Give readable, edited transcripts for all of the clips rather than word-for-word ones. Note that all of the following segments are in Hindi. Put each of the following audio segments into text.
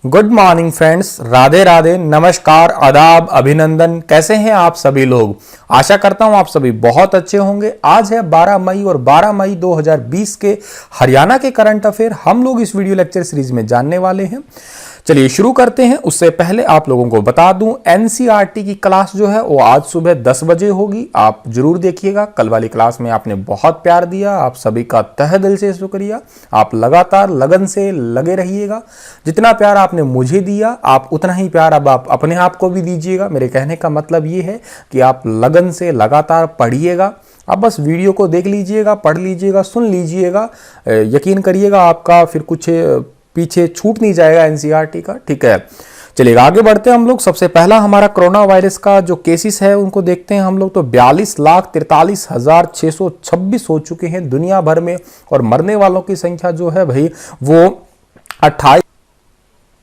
Good morning friends, Radhe Radhe, नमस्कार, आदाब, अभिनंदन। कैसे हैं आप सभी लोग? आशा करता हूं आप सभी बहुत अच्छे होंगे। आज है 12 मई और 12 मई 2020 के हरियाणा के करंट अफेयर हम लोग इस वीडियो लेक्चर सीरीज में जानने वाले हैं। चलिए शुरू करते हैं। उससे पहले आप लोगों को बता दूं, एनसीईआरटी की क्लास जो है वो आज सुबह 10 बजे होगी। आप जरूर देखिएगा। कल वाली क्लास में आपने बहुत प्यार दिया, आप सभी का तहे दिल से शुक्रिया। आप लगातार लगन से लगे रहिएगा। जितना प्यार आपने मुझे दिया, आप उतना ही प्यार अब आप अपने आप को भी दीजिएगा। मेरे कहने का मतलब ये है कि आप लगन से लगातार पढ़िएगा। आप बस वीडियो को देख लीजिएगा, पढ़ लीजिएगा, सुन लीजिएगा। यकीन करिएगा आपका फिर कुछ पीछे छूट नहीं जाएगा एनसीईआरटी का। ठीक है, चलिए आगे बढ़ते हैं हम लोग। सबसे पहला हमारा कोरोना वायरस का जो केसेस है उनको देखते हैं हम लोग। तो 42,43,626 हो चुके हैं दुनिया भर में, और मरने वालों की संख्या जो है भाई वो 28।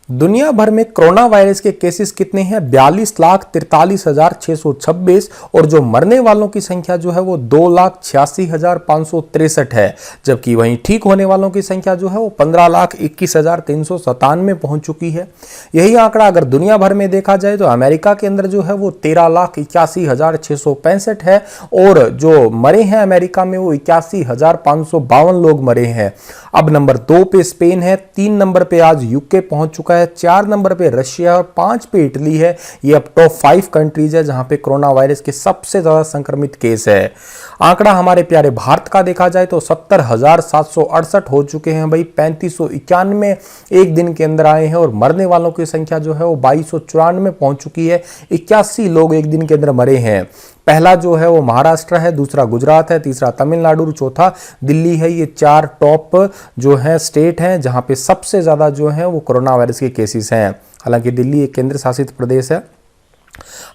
दुनिया भर में कोरोना वायरस के केसेस कितने हैं? 42,43,626, और जो मरने वालों की संख्या जो है वो 2,86,563 है। जबकि वहीं ठीक होने वालों की संख्या जो है वो 15,21,397 पहुंच चुकी है। यही आंकड़ा अगर दुनिया भर में देखा जाए तो अमेरिका के अंदर जो है वो 13,81,665 है, और जो मरे हैं अमेरिका में वो 81,552 लोग मरे हैं। अब नंबर 2 पे स्पेन है, 3 नंबर पे आज यूके पहुंच चुका है, 4 नंबर पे रशिया और 5 पे इटली है। ये अब टॉप 5 कंट्रीज है जहां पे कोरोना वायरस के सबसे ज्यादा संक्रमित केस है। आंकड़ा हमारे प्यारे भारत का देखा जाए तो 70,768 हो चुके हैं भाई। 3591 एक दिन के अंदर आए हैं, और मरने वालों की संख्या जो है वो 2294 पहुंच चुकी है। 81 लोग एक दिन के अंदर मरे हैं। पहला जो है वो महाराष्ट्र है, दूसरा गुजरात है, तीसरा तमिलनाडु, चौथा दिल्ली है। ये 4 टॉप जो है स्टेट हैं जहां पे सबसे ज्यादा जो है वो कोरोना वायरस के केसेस हैं। हालांकि दिल्ली एक केंद्र शासित प्रदेश है।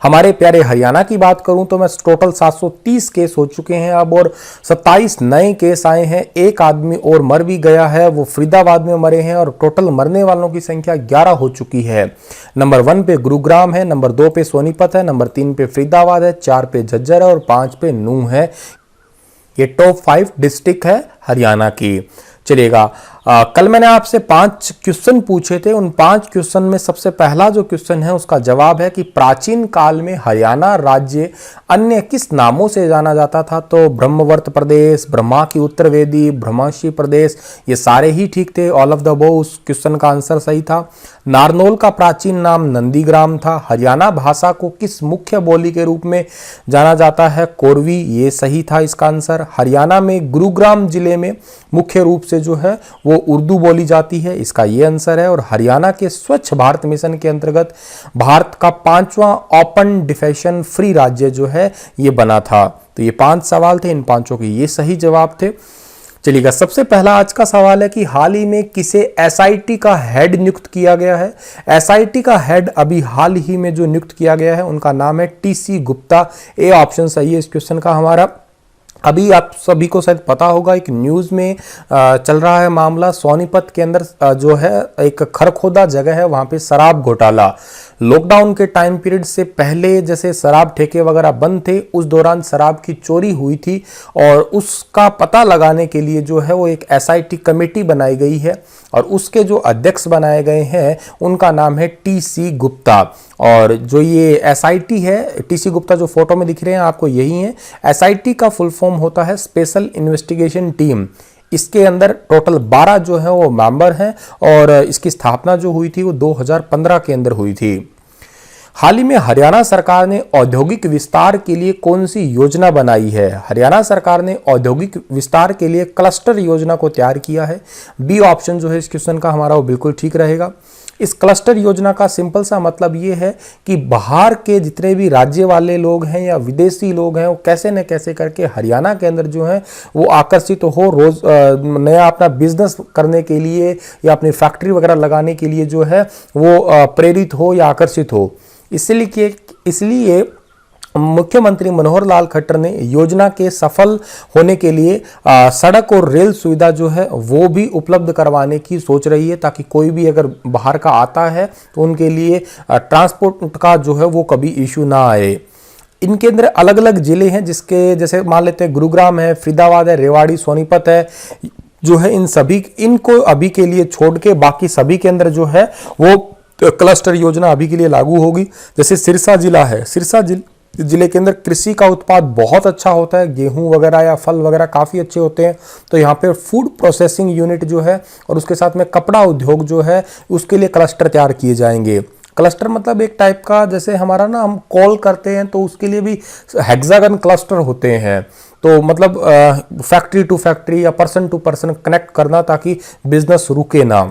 हमारे प्यारे हरियाणा की बात करूं तो मैं टोटल 730 केस हो चुके हैं अब, और 27 नए केस आए हैं। एक आदमी और मर भी गया है, वो फरीदाबाद में मरे हैं, और टोटल मरने वालों की संख्या 11 हो चुकी है। नंबर 1 पे गुरुग्राम है, नंबर 2 पे सोनीपत है, नंबर 3 पे फरीदाबाद है, 4 पे झज्जर है, और 5 पे नूंह है। ये टॉप 5 डिस्ट्रिक्ट है हरियाणा की। चलिएगा, कल मैंने आपसे 5 क्वेश्चन पूछे थे। उन 5 क्वेश्चन में सबसे पहला जो क्वेश्चन है उसका जवाब है कि प्राचीन काल में हरियाणा राज्य अन्य किस नामों से जाना जाता था? तो ब्रह्मवर्त प्रदेश, ब्रह्मा की उत्तरवेदी, ब्रह्मर्षि प्रदेश, ये सारे ही ठीक थे। ऑल ऑफ द अबव उस क्वेश्चन का आंसर सही था। नारनौल का प्राचीन नाम नंदीग्राम था। हरियाणा भाषा को किस मुख्य बोली के रूप में जाना जाता है? कोरवी, ये सही था इसका आंसर। हरियाणा में गुरुग्राम जिले में मुख्य रूप से जो है वो उर्दू बोली जाती है, इसका ये आंसर है। और हरियाणा के स्वच्छ भारत मिशन के अंतर्गत भारत का 5वां ओपन डिफेशन फ्री राज्य जो है ये बना था। तो ये 5 सवाल थे, इन 5 के ये सही जवाब थे। चलिएगा, सबसे पहला आज का सवाल है कि हाल ही में किसे एसआईटी का हेड नियुक्त किया गया है? एसआईटी का हेड अभी हाल ही में जो नियुक्त किया गया है उनका नाम है टीसी गुप्ता। ए ऑप्शन सही है इस क्वेश्चन का हमारा। अभी आप सभी को शायद पता होगा, एक न्यूज़ में चल रहा है मामला। सोनीपत के अंदर जो है एक खरखोदा जगह है, वहाँ पे शराब घोटाला। लॉकडाउन के टाइम पीरियड से पहले जैसे शराब ठेके वगैरह बंद थे, उस दौरान शराब की चोरी हुई थी, और उसका पता लगाने के लिए जो है वो एक एसआईटी कमेटी बनाई गई है, और उसके जो अध्यक्ष बनाए गए हैं उनका नाम है टीसी गुप्ता। और जो ये एसआईटी है, टीसी गुप्ता जो फोटो में दिख रहे हैं आपको यही है। एसआईटी का फुल फॉर्म होता है स्पेशल इन्वेस्टिगेशन टीम। इसके अंदर टोटल 12 जो है वो मेंबर हैं, और इसकी स्थापना जो हुई थी वो 2015 के अंदर हुई थी। हाल ही में हरियाणा सरकार ने औद्योगिक विस्तार के लिए कौन सी योजना बनाई है? हरियाणा सरकार ने औद्योगिक विस्तार के लिए क्लस्टर योजना को तैयार किया है। बी ऑप्शन जो है इस क्वेश्चन का हमारा वो बिल्कुल ठीक रहेगा। इस क्लस्टर योजना का सिंपल सा मतलब ये है कि बाहर के जितने भी राज्य वाले लोग हैं या विदेशी लोग हैं, वो कैसे न कैसे करके हरियाणा के अंदर जो है वो आकर्षित हो, रोज नया अपना बिजनेस करने के लिए या अपनी फैक्ट्री वगैरह लगाने के लिए जो है वो प्रेरित हो या आकर्षित हो। इसलिए मुख्यमंत्री मनोहर लाल खट्टर ने योजना के सफल होने के लिए सड़क और रेल सुविधा जो है वो भी उपलब्ध करवाने की सोच रही है, ताकि कोई भी अगर बाहर का आता है तो उनके लिए ट्रांसपोर्ट का जो है वो कभी इश्यू ना आए। इनके अंदर अलग अलग जिले हैं, जिसके जैसे मान लेते हैं गुरुग्राम है, फरीदाबाद है, रेवाड़ी, सोनीपत है, जो है इन सभी इनको अभी के लिए छोड़ के बाकी सभी के अंदर जो है वो तो क्लस्टर योजना अभी के लिए लागू होगी। जैसे सिरसा जिला है, सिरसा जिले के अंदर कृषि का उत्पाद बहुत अच्छा होता है, गेहूं वगैरह या फल वगैरह काफ़ी अच्छे होते हैं, तो यहाँ पे फूड प्रोसेसिंग यूनिट जो है और उसके साथ में कपड़ा उद्योग जो है उसके लिए क्लस्टर तैयार किए जाएंगे। क्लस्टर मतलब एक टाइप का, जैसे हमारा ना हम कॉल करते हैं तो उसके लिए भी हेक्सागन क्लस्टर होते हैं, तो मतलब फैक्ट्री टू फैक्ट्री या पर्सन टू पर्सन कनेक्ट करना ताकि बिजनेस रुके ना।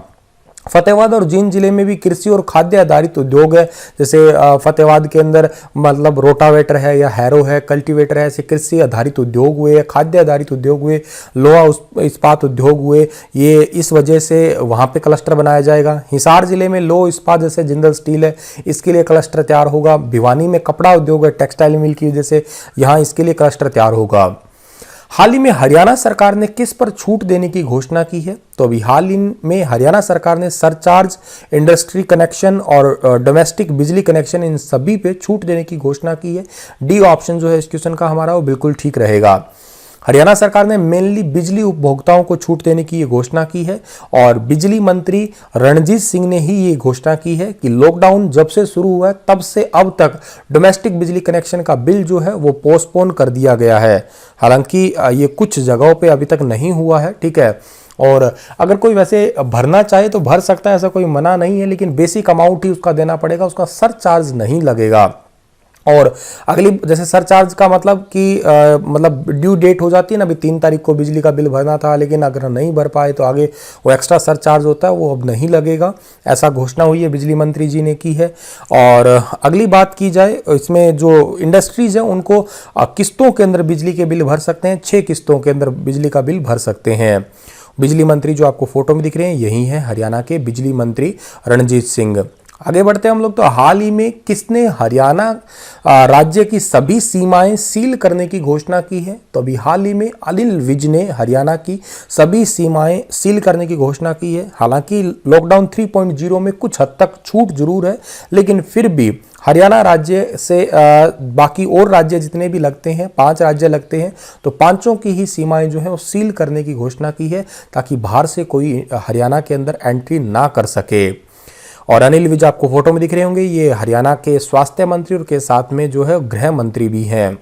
फतेहाबाद और जींद जिले में भी कृषि और खाद्य आधारित उद्योग है। जैसे फतेहाबाद के अंदर मतलब रोटावेटर है या हैरो है, कल्टीवेटर है, ऐसे कृषि आधारित उद्योग हुए, खाद्य आधारित उद्योग हुए, लोहा इस्पात उद्योग हुए, ये इस वजह से वहाँ पे क्लस्टर बनाया जाएगा। हिसार जिले में लोह इस्पात जैसे जिंदल स्टील है, इसके लिए क्लस्टर तैयार होगा। भिवानी में कपड़ा उद्योग है, टेक्सटाइल मिल की वजह से यहाँ इसके लिए क्लस्टर तैयार होगा। हाल ही में हरियाणा सरकार ने किस पर छूट देने की घोषणा की है? तो अभी हाल ही में हरियाणा सरकार ने सरचार्ज, इंडस्ट्री कनेक्शन और डोमेस्टिक बिजली कनेक्शन, इन सभी पे छूट देने की घोषणा की है। डी ऑप्शन जो है इस क्वेश्चन का हमारा वो बिल्कुल ठीक रहेगा। हरियाणा सरकार ने मेनली बिजली उपभोक्ताओं को छूट देने की ये घोषणा की है और बिजली मंत्री रणजीत सिंह ने ही ये घोषणा की है कि लॉकडाउन जब से शुरू हुआ है तब से अब तक डोमेस्टिक बिजली कनेक्शन का बिल जो है वो पोस्टपोन कर दिया गया है। हालांकि ये कुछ जगहों पे अभी तक नहीं हुआ है, ठीक है। और अगर कोई वैसे भरना चाहे तो भर सकता है, ऐसा कोई मना नहीं है, लेकिन बेसिक अमाउंट ही उसका देना पड़ेगा, उसका सरचार्ज नहीं लगेगा। और अगली जैसे सरचार्ज का मतलब कि मतलब ड्यू डेट हो जाती है ना, अभी 3 तारीख को बिजली का बिल भरना था, लेकिन अगर नहीं भर पाए तो आगे वो एक्स्ट्रा सरचार्ज होता है वो अब नहीं लगेगा, ऐसा घोषणा हुई है, बिजली मंत्री जी ने की है। और अगली बात की जाए, इसमें जो इंडस्ट्रीज हैं उनको किस्तों के अंदर बिजली के बिल भर सकते हैं, 6 किस्तों के अंदर बिजली का बिल भर सकते हैं। बिजली मंत्री जो आपको फोटो में दिख रहे हैं यही है हरियाणा के बिजली मंत्री रणजीत सिंह। आगे बढ़ते हैं हम लोग। तो हाल ही में किसने हरियाणा राज्य की सभी सीमाएं सील करने की घोषणा की है? तो अभी हाल ही में अनिल विज ने हरियाणा की सभी सीमाएं सील करने की घोषणा की है। हालांकि लॉकडाउन 3.0 में कुछ हद तक छूट जरूर है, लेकिन फिर भी हरियाणा राज्य से बाकी और राज्य जितने भी लगते हैं, 5 राज्य लगते हैं, तो 5 की ही सीमाएं जो है वो सील करने की घोषणा की है ताकि बाहर से कोई हरियाणा के अंदर एंट्री ना कर सके। और अनिल विज आपको फोटो में दिख रहे होंगे, ये हरियाणा के स्वास्थ्य मंत्री और के साथ में जो है गृह मंत्री भी हैं।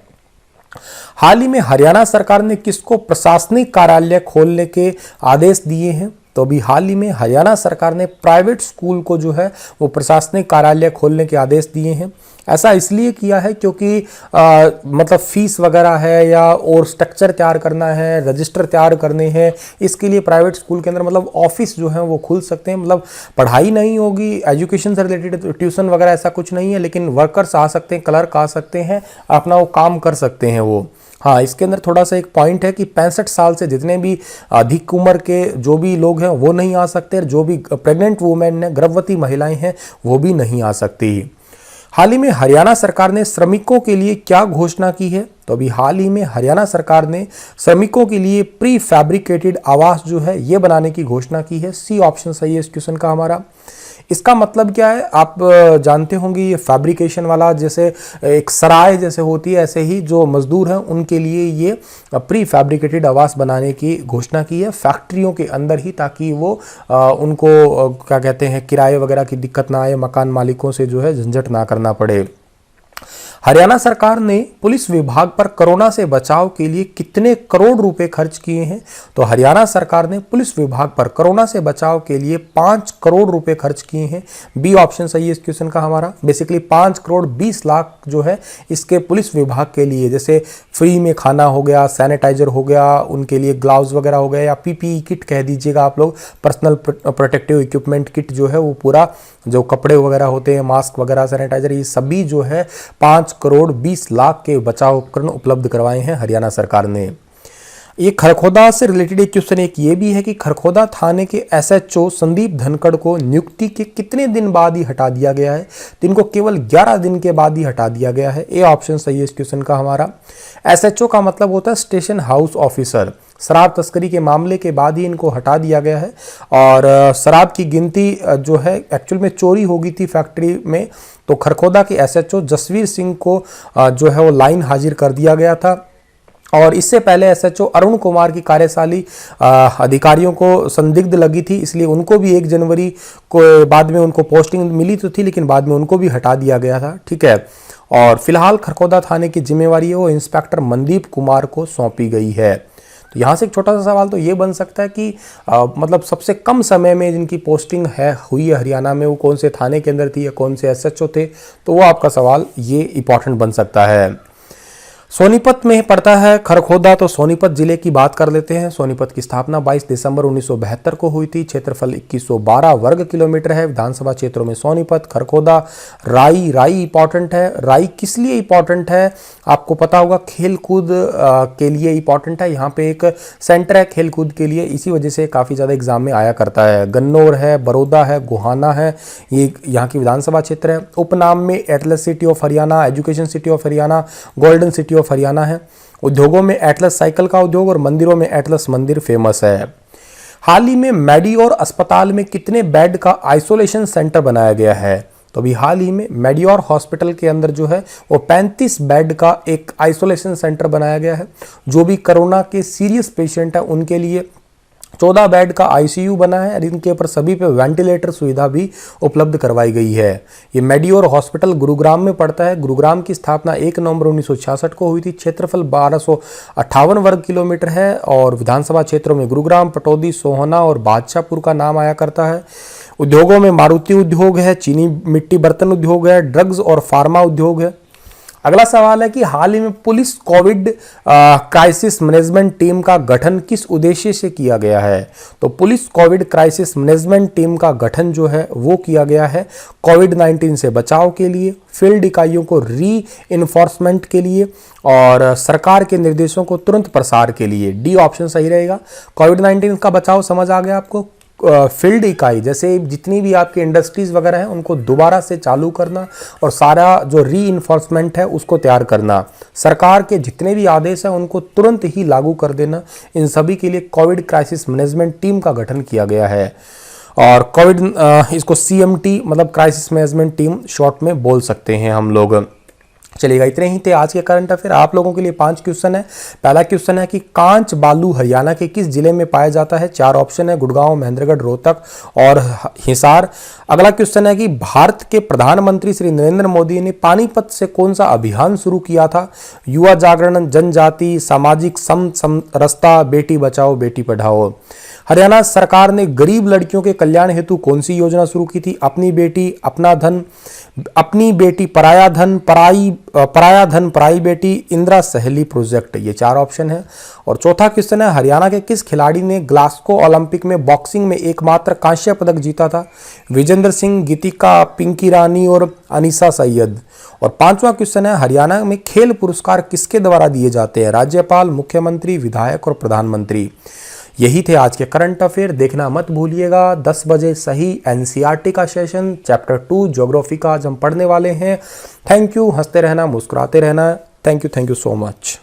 हाल ही में हरियाणा सरकार ने किसको प्रशासनिक कार्यालय खोलने के आदेश दिए हैं? तो अभी हाल ही में हरियाणा सरकार ने प्राइवेट स्कूल को जो है वो प्रशासनिक कार्यालय खोलने के आदेश दिए हैं। ऐसा इसलिए किया है क्योंकि मतलब फीस वगैरह है या और स्ट्रक्चर तैयार करना है, रजिस्टर तैयार करने हैं, इसके लिए प्राइवेट स्कूल के अंदर मतलब ऑफिस जो है वो खुल सकते हैं। मतलब पढ़ाई नहीं होगी, एजुकेशन से रिलेटेड ट्यूशन वगैरह ऐसा कुछ नहीं है, लेकिन वर्कर्स आ सकते हैं, क्लर्क आ सकते हैं, अपना वो काम कर सकते हैं वो। हाँ, इसके अंदर थोड़ा सा एक पॉइंट है कि 65 साल से जितने भी अधिक उम्र के जो भी लोग हैं वो नहीं आ सकते, जो भी प्रेग्नेंट वुमेन हैं, गर्भवती महिलाएं हैं, वो भी नहीं आ सकती। हाल ही में हरियाणा सरकार ने श्रमिकों के लिए क्या घोषणा की है? तो अभी हाल ही में हरियाणा सरकार ने श्रमिकों के लिए प्री फैब्रिकेटेड आवास जो है ये बनाने की घोषणा की है। सी ऑप्शन सही है इस क्वेश्चन का हमारा। इसका मतलब क्या है आप जानते होंगे, ये फैब्रिकेशन वाला जैसे एक सराय जैसे होती है, ऐसे ही जो मजदूर हैं उनके लिए ये प्री फैब्रिकेटेड आवास बनाने की घोषणा की है फैक्ट्रियों के अंदर ही, ताकि वो उनको क्या कहते हैं किराए वगैरह की दिक्कत ना आए, मकान मालिकों से जो है झंझट ना करना पड़े। हरियाणा सरकार ने पुलिस विभाग पर कोरोना से बचाव के लिए कितने करोड़ रुपए खर्च किए हैं? तो हरियाणा सरकार ने पुलिस विभाग पर कोरोना से बचाव के लिए 5 करोड़ रुपए खर्च किए हैं। बी ऑप्शन सही है इस क्वेश्चन का हमारा। बेसिकली 5 करोड़ 20 लाख जो है इसके पुलिस विभाग के लिए, जैसे फ्री में खाना हो गया, सैनिटाइजर हो गया, उनके लिए ग्लव्स वगैरह हो गया, या पीपीई किट कह दीजिएगा आप लोग, पर्सनल प्रोटेक्टिव इक्विपमेंट किट जो है वो पूरा, जो कपड़े वगैरह होते हैं, मास्क वगैरह, सैनिटाइजर, ये सभी जो है 5 करोड़ 20 लाख के बचाव उपकरण उपलब्ध करवाए हैं हरियाणा सरकार ने। ये खरखोदा से रिलेटेड एक क्वेश्चन एक ये भी है कि खरखोदा थाने के एसएचओ संदीप धनखड़ को नियुक्ति के कितने दिन बाद ही हटा दिया गया है? तो इनको केवल 11 दिन के बाद ही हटा दिया गया है। ए ऑप्शन सही है इस क्वेश्चन का हमारा। एसएचओ का मतलब होता है स्टेशन हाउस ऑफिसर। शराब तस्करी के मामले के बाद ही इनको हटा दिया गया है। और शराब की गिनती जो है एक्चुअल में चोरी हो गई थी फैक्ट्री में, तो खरखोदा के एसएचओ जसवीर सिंह को जो है वो लाइन हाजिर कर दिया गया था। और इससे पहले एसएचओ अरुण कुमार की कार्यशाली अधिकारियों को संदिग्ध लगी थी, इसलिए उनको भी 1 जनवरी को बाद में उनको पोस्टिंग मिली तो थी, लेकिन बाद में उनको भी हटा दिया गया था। ठीक है, और फिलहाल खरखोदा थाने की जिम्मेवारी है वो इंस्पेक्टर मनदीप कुमार को सौंपी गई है। तो यहाँ से एक छोटा सा सवाल तो ये बन सकता है कि मतलब सबसे कम समय में जिनकी पोस्टिंग हुई है हरियाणा में, वो कौन से थाने के अंदर थी या कौन से एसएचओ थे, तो वो आपका सवाल ये इंपॉर्टेंट बन सकता है। सोनीपत में पड़ता है खरखोदा, तो सोनीपत जिले की बात कर लेते हैं। सोनीपत की स्थापना 22 दिसंबर 1972 को हुई थी। क्षेत्रफल 2112 वर्ग किलोमीटर है। विधानसभा क्षेत्रों में सोनीपत, खरखोदा, राई इंपॉर्टेंट है। राई किस लिए इंपॉर्टेंट है आपको पता होगा, खेल कूद के लिए इंपॉर्टेंट है। यहाँ पे एक सेंटर है खेल कूद के लिए, इसी वजह से काफ़ी ज़्यादा एग्जाम में आया करता है। गन्नौर है, बड़ौदा है, गोहाना है, ये यहाँ की विधानसभा क्षेत्र है। उपनाम में Atlas city of Haryana, education city of Haryana, golden city of Haryana है। उद्योगों में एटलस साइकिल का उद्योग और मंदिरों में एटलस मंदिर फेमस है। हाल ही में मेडियोर अस्पताल में कितने बेड का आइसोलेशन सेंटर बनाया गया है, तो अभी हाल ही में मेडियोर हॉस्पिटल के अंदर जो है वो 35 बेड का एक आइसोलेशन सेंटर बनाया गया है। जो भी कोरोना के सीरियस पेशेंट है उनके लिए 14 बेड का आईसीयू बना है और इनके ऊपर सभी पे वेंटिलेटर सुविधा भी उपलब्ध करवाई गई है। ये मेडियोर हॉस्पिटल गुरुग्राम में पड़ता है। गुरुग्राम की स्थापना 1 नवंबर 1966 को हुई थी। क्षेत्रफल 1258 वर्ग किलोमीटर है और विधानसभा क्षेत्रों में गुरुग्राम, पटौदी, सोहना और बादशाहपुर का नाम आया करता है। उद्योगों में मारुति उद्योग है, चीनी मिट्टी बर्तन उद्योग है, ड्रग्स और फार्मा उद्योग है। अगला सवाल है कि हाल ही में police Covid crisis management team का गठन किस उद्देश्य से किया गया है, तो police Covid crisis management team का गठन जो है वो किया गया है कोविड-19 से बचाव के लिए, फील्ड इकाइयों को री इन्फोर्समेंट के लिए और सरकार के निर्देशों को तुरंत प्रसार के लिए। डी ऑप्शन सही रहेगा। कोविड-19 का बचाव समझ आ गया आपको। फील्ड इकाई जैसे जितनी भी आपकी इंडस्ट्रीज वगैरह हैं उनको दोबारा से चालू करना और सारा जो री इन्फोर्समेंट है उसको तैयार करना, सरकार के जितने भी आदेश हैं उनको तुरंत ही लागू कर देना, इन सभी के लिए कोविड क्राइसिस मैनेजमेंट टीम का गठन किया गया है। और कोविड इसको CMT मतलब क्राइसिस मैनेजमेंट टीम शॉर्ट में बोल सकते हैं हम लोग। चलिएगा, इतने ही थे आज के करंट अफेयर। आप लोगों के लिए 5 क्वेश्चन है। पहला क्वेश्चन है कि कांच बालू हरियाणा के किस जिले में पाया जाता है। 4 ऑप्शन है, गुड़गांव, महेंद्रगढ़, रोहतक और हिसार। अगला क्वेश्चन है कि भारत के प्रधानमंत्री श्री नरेंद्र मोदी ने पानीपत से कौन सा अभियान शुरू किया था। युवा जागरण, जनजाति, सामाजिक समरसता, बेटी बचाओ बेटी पढ़ाओ। हरियाणा सरकार ने गरीब लड़कियों के कल्याण हेतु कौन सी योजना शुरू की थी। अपनी बेटी अपना धन, अपनी बेटी पराया धन, पराया धन पराई बेटी, इंदिरा सहेली प्रोजेक्ट। ये 4 ऑप्शन है। और चौथा क्वेश्चन है, हरियाणा के किस खिलाड़ी ने ग्लासगो ओलंपिक में बॉक्सिंग में एकमात्र कांस्य पदक जीता था। विजेंद्र सिंह, गीतिका, पिंकी रानी और अनीसा सैयद। और 5वां क्वेश्चन है, हरियाणा में खेल पुरस्कार किसके द्वारा दिए जाते हैं। राज्यपाल, मुख्यमंत्री, विधायक और प्रधानमंत्री। यही थे आज के करंट अफेयर। देखना मत भूलिएगा 10 बजे सही NCERT का सेशन चैप्टर 2 ज्योग्राफी का आज हम पढ़ने वाले हैं। Thank you. हंसते रहना, मुस्कुराते रहना। Thank you so much.